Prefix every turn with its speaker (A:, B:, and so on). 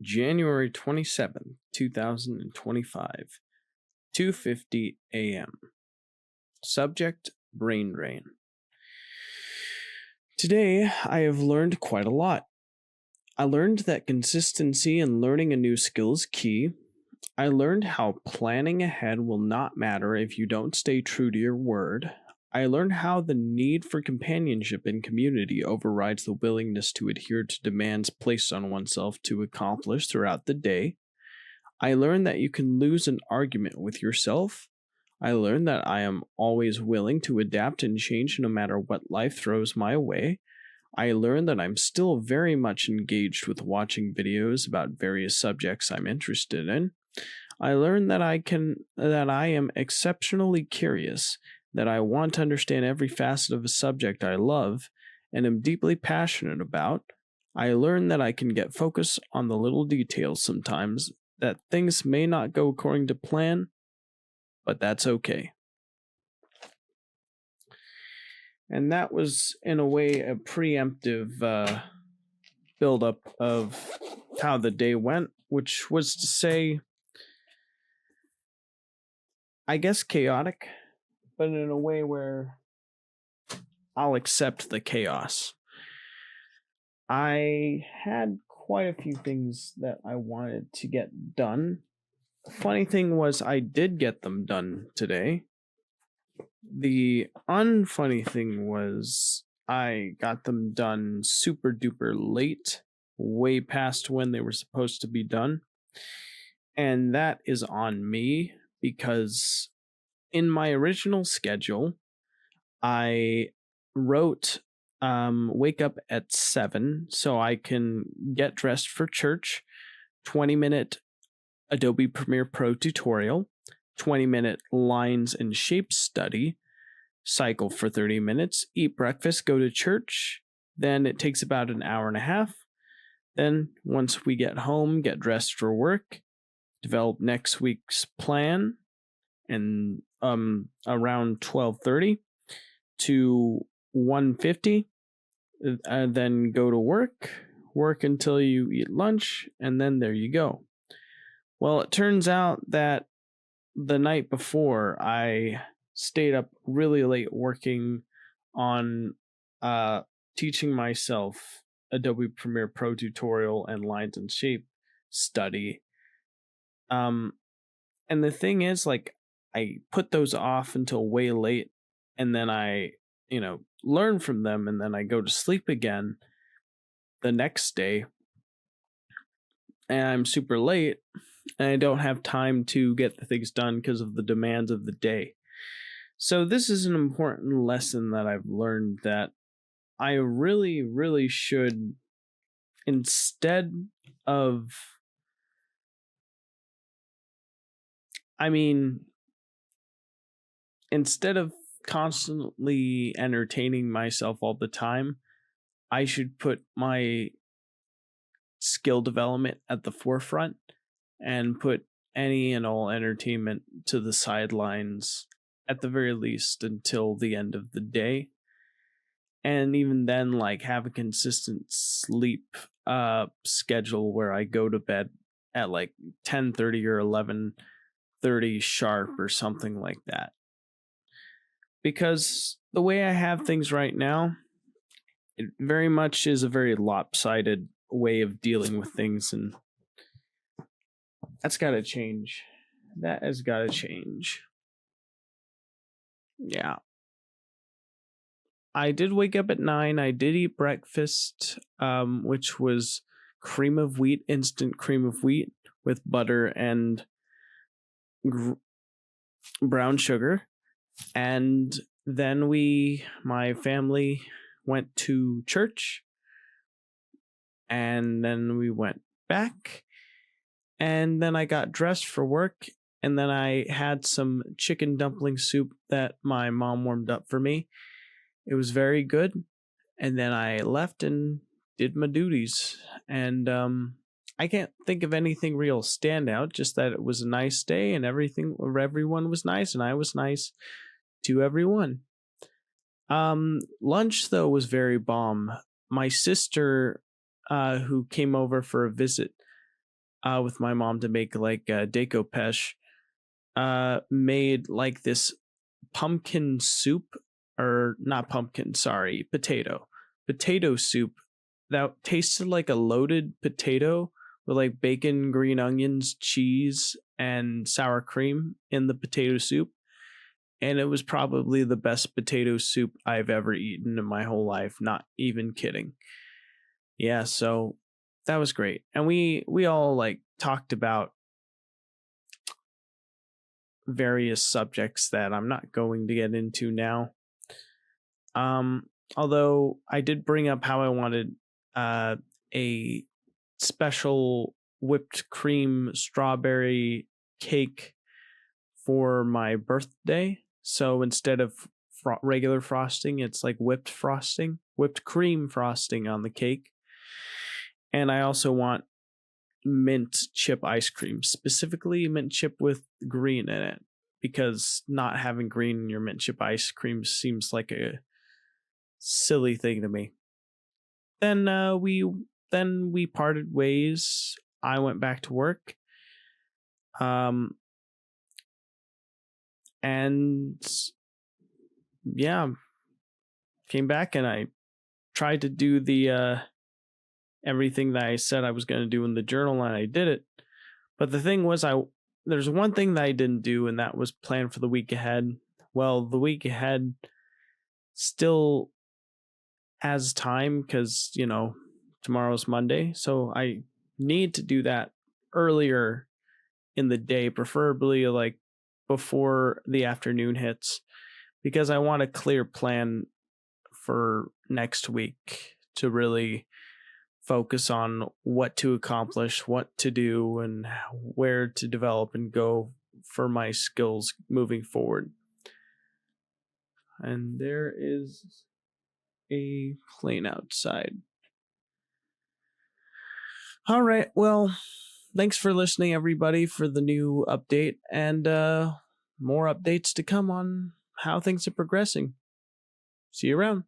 A: January 27th, 2025, 2:50 a.m. Subject: brain drain. Today, I have learned quite a lot. I learned that consistency in learning a new skill is key. I learned how planning ahead will not matter if you don't stay true to your word. I learned how the need for companionship and community overrides the willingness to adhere to demands placed on oneself to accomplish throughout the day. I learned that you can lose an argument with yourself. I learned that I am always willing to adapt and change no matter what life throws my way. I learned that I'm still very much engaged with watching videos about various subjects I'm interested in. I learned that I am exceptionally curious, that I want to understand every facet of a subject I love and am deeply passionate about. I learned that I can get focused on the little details sometimes, that things may not go according to plan, but that's okay. And that was, in a way, a preemptive buildup of how the day went, which was to say, I guess chaotic, but in a way where I'll accept the chaos. I had quite a few things that I wanted to get done. The funny thing was, I did get them done today. The unfunny thing was, I got them done super duper late, way past when they were supposed to be done. And that is on me because in my original schedule, I wrote wake up at 7 so I can get dressed for church, 20-minute Adobe Premiere Pro tutorial, 20-minute lines and shapes study, cycle for 30 minutes, eat breakfast, go to church. Then it takes about an hour and a half. Then once we get home, get dressed for work, develop next week's plan, and around 12:30 to 1:50, then go to work until you eat lunch, and then there you go. Well, it turns out that the night before, I stayed up really late working on teaching myself Adobe Premiere Pro tutorial and lines and shape study. And the thing is, like, I put those off until way late, and then I, learn from them, and then I go to sleep again the next day, and I'm super late, and I don't have time to get the things done because of the demands of the day. So this is an important lesson that I've learned, that I really, really should, instead of, constantly entertaining myself all the time, I should put my skill development at the forefront and put any and all entertainment to the sidelines, at the very least until the end of the day. And even then, like, have a consistent sleep schedule where I go to bed at like 10:30 or 11:30 sharp or something like that. Because the way I have things right now, it very much is a very lopsided way of dealing with things, and that's got to change. That has got to change. Yeah. I did wake up at 9. I did eat breakfast, which was cream of wheat, instant cream of wheat with butter and brown sugar. And then my family went to church, and then we went back, and then I got dressed for work, and then I had some chicken dumpling soup that my mom warmed up for me. It was very good. And then I left and did my duties. And I can't think of anything real standout, just that it was a nice day and everyone was nice and I was nice to everyone. Lunch, though, was very bomb. My sister, who came over for a visit, with my mom to make like decoupage, made like this pumpkin soup, or not pumpkin, sorry, potato soup that tasted like a loaded potato with like bacon, green onions, cheese, and sour cream in the potato soup. And it was probably the best potato soup I've ever eaten in my whole life, not even kidding. Yeah, so that was great. And we all like talked about various subjects that I'm not going to get into now. Although I did bring up how I wanted a special whipped cream strawberry cake for my birthday. So instead of regular frosting, it's like whipped cream frosting on the cake. And I also want mint chip ice cream, specifically mint chip with green in it, because not having green in your mint chip ice cream seems like a silly thing to me. Then we parted ways. I went back to work. And yeah, came back and I tried to do the everything that I said I was going to do in the journal, and I did it. But the thing was, there's one thing that I didn't do, and that was plan for the week ahead. Well, the week ahead still has time because, tomorrow's Monday. So I need to do that earlier in the day, preferably like before the afternoon hits, because I want a clear plan for next week to really focus on what to accomplish, what to do, and where to develop and go for my skills moving forward. And there is a plane outside. All right, well, thanks for listening, everybody, for the new update, and more updates to come on how things are progressing. See you around.